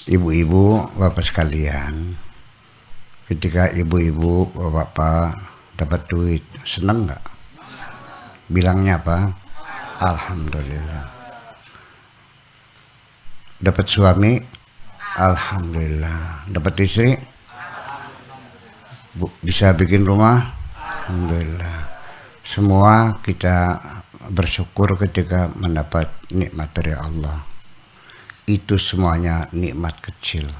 Ibu-ibu, bapak sekalian, ketika ibu-ibu, bapak dapat duit, seneng nggak? Bilangnya apa? Alhamdulillah. Dapat suami, alhamdulillah. Dapat istri, bisa bikin rumah, alhamdulillah. Semua kita bersyukur ketika mendapat nikmat dari Allah. Itu semuanya nikmat kecil.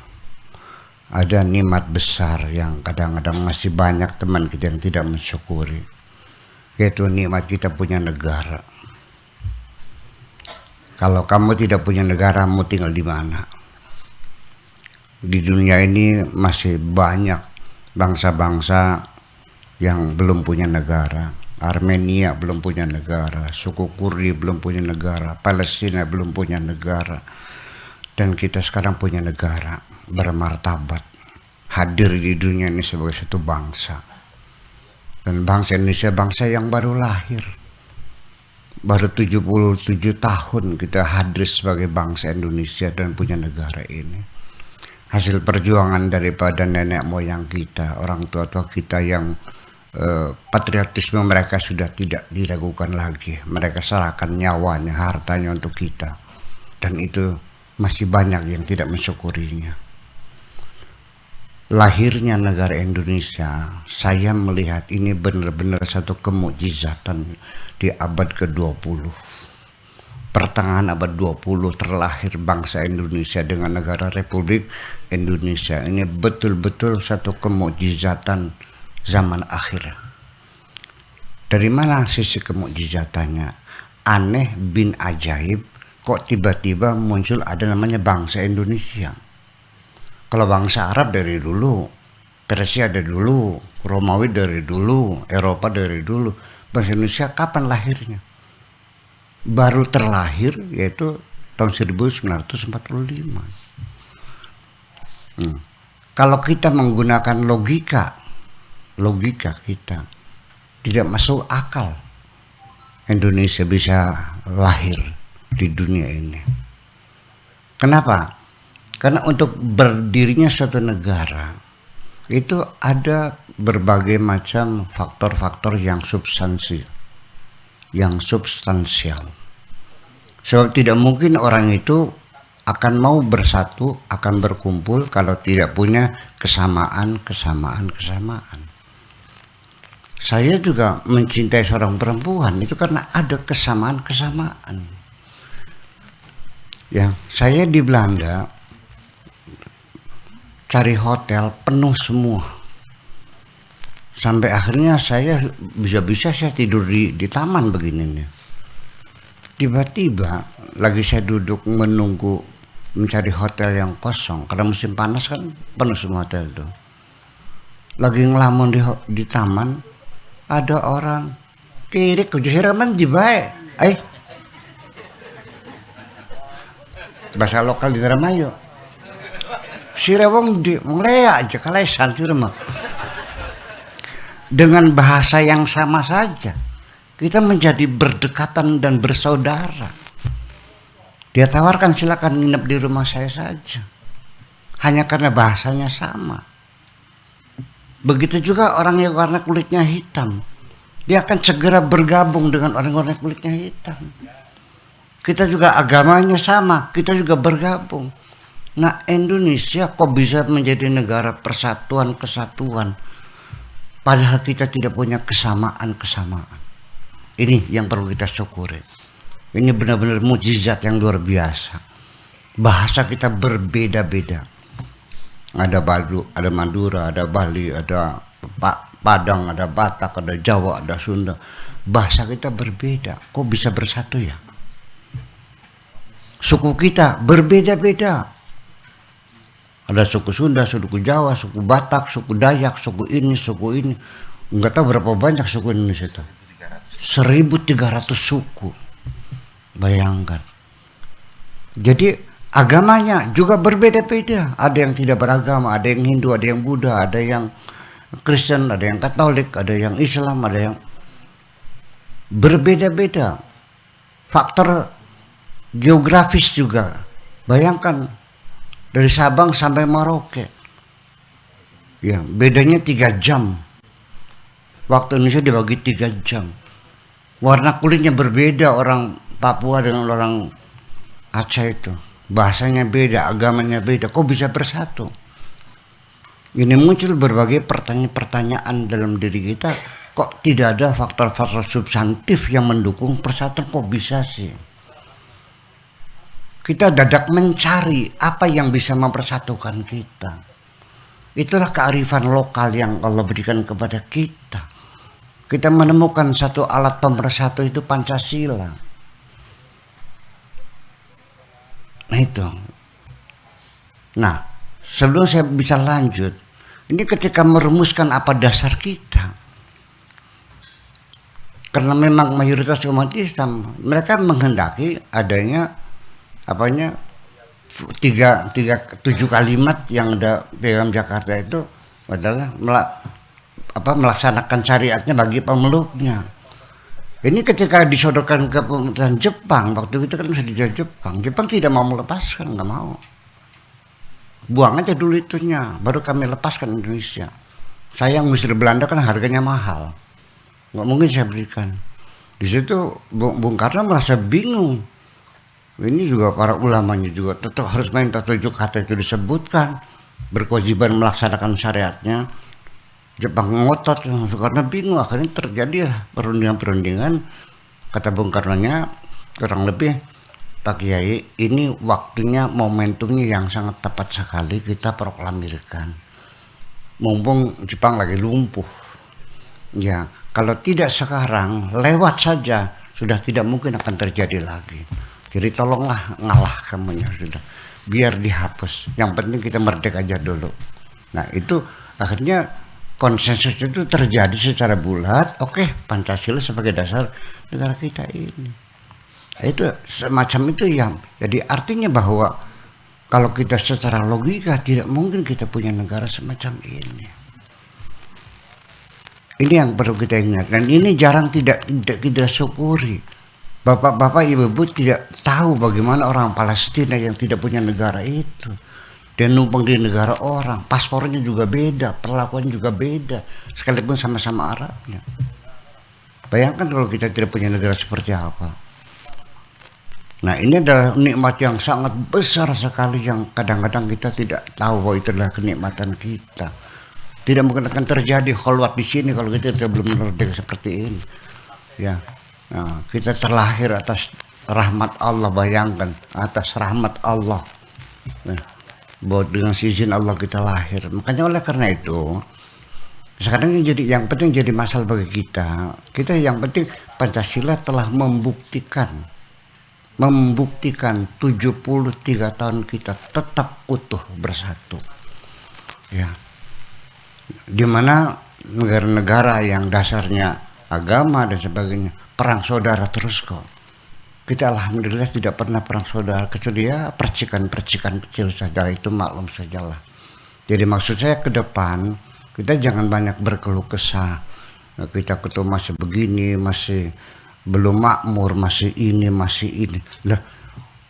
Ada nikmat besar yang kadang-kadang masih banyak teman kita yang tidak mensyukuri, yaitu nikmat kita punya negara. Kalau kamu tidak punya negara, mau tinggal di mana? Di dunia ini masih banyak bangsa-bangsa yang belum punya negara. Armenia belum punya negara, suku Kurdi belum punya negara, Palestina belum punya negara. Dan kita sekarang punya negara, bermartabat, hadir di dunia ini sebagai satu bangsa. Dan bangsa Indonesia bangsa yang baru lahir. Baru 77 tahun kita hadir sebagai bangsa Indonesia dan punya negara ini. Hasil perjuangan daripada nenek moyang kita, orang tua-tua kita yang patriotisme mereka sudah tidak diragukan lagi. Mereka serahkan nyawanya, hartanya untuk kita. Dan itu masih banyak yang tidak mensyukurinya. Lahirnya negara Indonesia, saya melihat ini benar-benar satu kemukjizatan di abad ke-20. Pertengahan abad 20 terlahir bangsa Indonesia dengan negara Republik Indonesia. Ini betul-betul satu kemukjizatan zaman akhir. Dari mana sisi kemukjizatannya? Aneh bin ajaib, kok tiba-tiba muncul ada namanya bangsa Indonesia. Kalau bangsa Arab dari dulu, Persia dari dulu, Romawi dari dulu, Eropa dari dulu. Bangsa Indonesia kapan lahirnya? Baru terlahir yaitu tahun 1945. Kalau kita menggunakan logika kita tidak masuk akal Indonesia bisa lahir di dunia ini. Kenapa? Karena untuk berdirinya suatu negara itu ada berbagai macam faktor-faktor yang substansial. Sebab tidak mungkin orang itu akan mau bersatu, akan berkumpul kalau tidak punya kesamaan. Saya juga mencintai seorang perempuan itu karena ada kesamaan. Ya, saya di Belanda cari hotel penuh semua. Sampai akhirnya saya bisa saya tidur di taman begini nih. Tiba-tiba lagi saya duduk menunggu mencari hotel yang kosong karena musim panas kan penuh semua hotel itu. Lagi ngelamun di taman, ada orang kiri ke siraman jibae. Bahasa lokal di Ramayo. Sirawong di ngelea aja kalesan mah. Dengan bahasa yang sama saja kita menjadi berdekatan dan bersaudara. Dia tawarkan silakan nginep di rumah saya saja. Hanya karena bahasanya sama. Begitu juga orang yang warna kulitnya hitam. Dia akan segera bergabung dengan orang-orang kulitnya hitam. Kita juga agamanya sama, kita juga bergabung. Nah, Indonesia kok bisa menjadi negara persatuan, kesatuan. Padahal kita tidak punya kesamaan. Ini yang perlu kita syukuri. Ini benar-benar mukjizat yang luar biasa. Bahasa kita berbeda-beda. Ada Madura, ada Bali, ada Padang, ada Batak, ada Jawa, ada Sunda. Bahasa kita berbeda. Kok bisa bersatu ya? Suku kita berbeda-beda. Ada suku Sunda, suku Jawa, suku Batak, suku Dayak, suku ini. Enggak tahu berapa banyak suku Indonesia itu. 1.300 suku. Bayangkan. Jadi agamanya juga berbeda-beda. Ada yang tidak beragama, ada yang Hindu, ada yang Buddha, ada yang Kristen, ada yang Katolik, ada yang Islam, ada yang berbeda-beda. Faktor geografis juga. Bayangkan Dari Sabang sampai Merauke. Ya, bedanya 3 jam. Waktu Indonesia dibagi 3 jam. Warna kulitnya berbeda orang Papua dengan orang Aceh itu. Bahasanya beda, agamanya beda. Kok bisa bersatu? Ini muncul berbagai pertanyaan-pertanyaan dalam diri kita. Kok tidak ada faktor-faktor substantif yang mendukung persatuan? Kok bisa sih? Kita dadak mencari apa yang bisa mempersatukan kita. Itulah kearifan lokal yang Allah berikan kepada kita. Kita menemukan satu alat pemersatu, itu Pancasila. Nah itu. Nah, sebelum saya bisa lanjut, ini ketika merumuskan apa dasar kita. Karena memang mayoritas umat Islam, mereka menghendaki adanya tujuh kalimat yang ada di dalam Jakarta itu adalah melaksanakan syariatnya bagi pemeluknya. Ini ketika disodorkan ke pemerintahan Jepang, waktu itu kan masih di Jepang tidak mau melepaskan, nggak mau. Buang aja dulu itunya, baru kami lepaskan Indonesia. Sayang Mesir Belanda kan harganya mahal, nggak mungkin saya berikan. Di situ Bung Karno merasa bingung. Ini juga para ulamanya juga tetap harus minta 7 kata itu disebutkan, berkewajiban melaksanakan syariatnya. Jepang ngotot karena bingung, akhirnya terjadi perundingan-perundingan. Kata Bung Karno-nya kurang lebih, Pak Kiai, ini waktunya, momentumnya yang sangat tepat sekali kita proklamirkan. Mumpung Jepang lagi lumpuh. Ya, kalau tidak sekarang, lewat saja, sudah tidak mungkin akan terjadi lagi. Jadi tolonglah ngalah kamunya sudah, biar dihapus. Yang penting kita merdeka aja dulu. Nah itu akhirnya konsensus itu terjadi secara bulat. Oke, Pancasila sebagai dasar negara kita ini. Itu semacam itu yang jadi artinya bahwa kalau kita secara logika tidak mungkin kita punya negara semacam ini. Ini yang perlu kita ingat, dan ini jarang tidak kita syukuri. Bapak-bapak, ibu-ibu tidak tahu bagaimana orang Palestina yang tidak punya negara itu. Dia numpang di negara orang, paspornya juga beda, perlakuan juga beda, sekalipun sama-sama Arabnya. Bayangkan kalau kita tidak punya negara seperti apa. Nah ini adalah nikmat yang sangat besar sekali yang kadang-kadang kita tidak tahu bahwa itu adalah kenikmatan kita. Tidak mungkin akan terjadi khalwat di sini kalau kita belum merdeka seperti ini. Ya. Nah, kita terlahir atas rahmat Allah, bayangkan atas rahmat Allah. Nah, bahwa dengan izin Allah kita lahir. Makanya oleh karena itu sekarang yang penting jadi masalah bagi kita. Kita yang penting Pancasila telah membuktikan 73 tahun kita tetap utuh bersatu. Ya. Di mana negara-negara yang dasarnya agama dan sebagainya perang saudara terus kok. Kita alhamdulillah tidak pernah perang saudara, kecuali ya percikan-percikan kecil saja, itu maklum sajalah. Jadi maksud saya ke depan kita jangan banyak berkeluh kesah. Kita ketemu masih begini, masih belum makmur, masih ini. Lah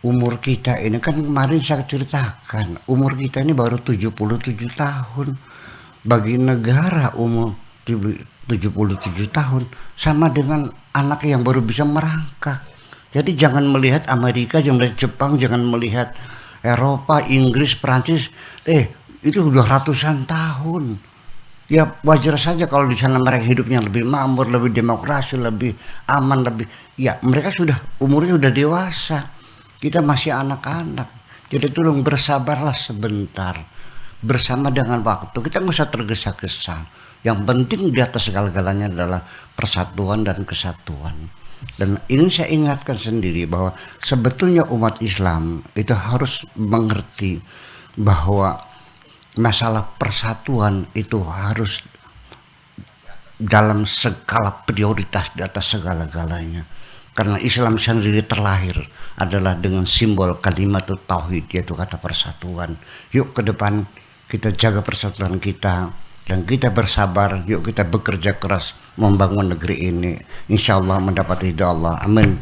umur kita ini kan kemarin saya ceritakan, umur kita ini baru 77 tahun. Bagi negara umur 77 tahun sama dengan anak yang baru bisa merangkak. Jadi jangan melihat Amerika, jangan melihat Jepang, jangan melihat Eropa, Inggris, Perancis. Itu sudah ratusan tahun. Ya wajar saja kalau di sana mereka hidupnya lebih makmur, lebih demokrasi, lebih aman, lebih. Ya mereka sudah umurnya sudah dewasa. Kita masih anak-anak. Jadi tolong bersabarlah sebentar. Bersama dengan waktu, kita nggak usah tergesa-gesa. Yang penting di atas segala-galanya adalah persatuan dan kesatuan. Dan ini saya ingatkan sendiri bahwa sebetulnya umat Islam itu harus mengerti bahwa masalah persatuan itu harus dalam skala prioritas di atas segala-galanya. Karena Islam sendiri terlahir adalah dengan simbol kalimat tauhid, yaitu kata persatuan. Yuk ke depan kita jaga persatuan kita dan kita bersabar. Yuk kita bekerja keras membangun negeri ini, insya Allah mendapat ridha Allah. Amin.